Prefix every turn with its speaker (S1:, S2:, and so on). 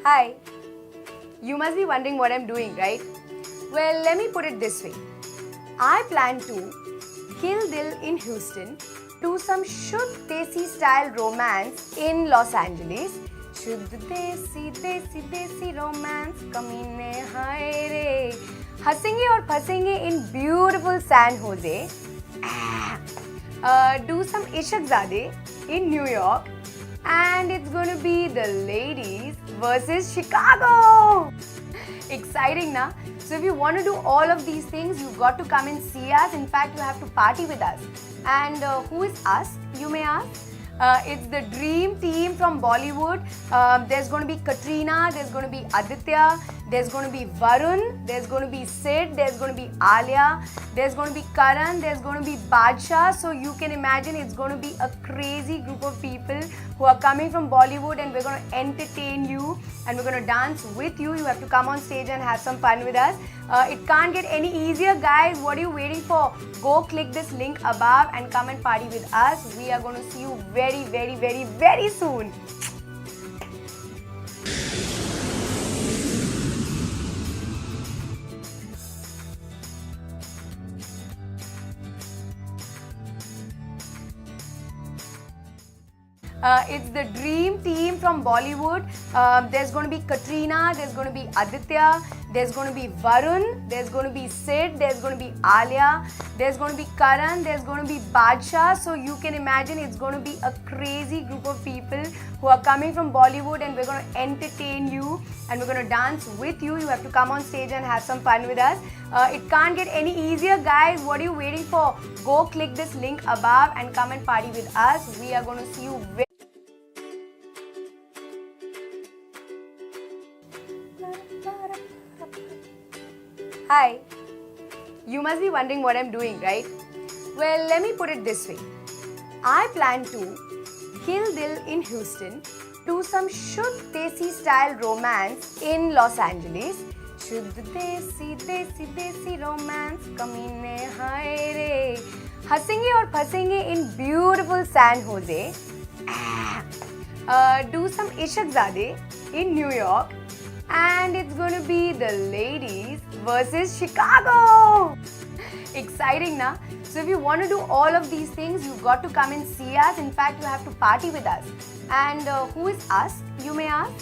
S1: Hi, you must be wondering what I'm doing, right? Well, let me put it this way. I plan to kill Dil in Houston, do some Shuddh Desi style romance in Los Angeles. Shuddh Desi Desi Desi romance, kamine hai re. हंसेंगे और फंसेंगे in beautiful San Jose. Do some Ishaqzade in New York. And it's going to be the ladies versus Chicago. Exciting, na? So if you want to do all of these things, you've got to come and see us. In fact, you have to party with us. And who is us, you may ask? It's the dream team from Bollywood. There's going to be Katrina, there's going to be Aditya, there's going to be Varun, there's going to be Sid, there's going to be Alia, there's going to be Karan, there's going to be Badshah. So you can imagine it's going to be a crazy group of people who are coming from Bollywood, and we're going to entertain you and we're going to dance with you. You have to come on stage and have some fun with us. It can't get any easier, guys. What are you waiting for? Go click this link above and come and party with us. We are going to see you very, very, very, very soon. It's the dream team from Bollywood. There's going to be Katrina, there's going to be Aditya, there's going to be Varun, there's going to be Sid, there's going to be Alia, there's going to be Karan, there's going to be Badshah. So you can imagine it's going to be a crazy group of people who are coming from Bollywood, and we're going to entertain you and we're going to dance with you. You have to come on stage and have some fun with us. It can't get any easier, guys. What are you waiting for? Go click this link above and come and party with us. We are going to see you very Hi, you must be wondering what I'm doing, right? Well, let me put it this way. I plan to kill Dil in Houston, do some Shuddh Desi style romance in Los Angeles. Shuddh Desi Desi Desi romance, kamine hai re. हंसेंगे और फंसेंगे in beautiful San Jose. Do some Ishaqzade in New York. And it's going to be the ladies versus Chicago. Exciting, na? So if you want to do all of these things, you've got to come and see us. In fact, you have to party with us. And who is us, you may ask?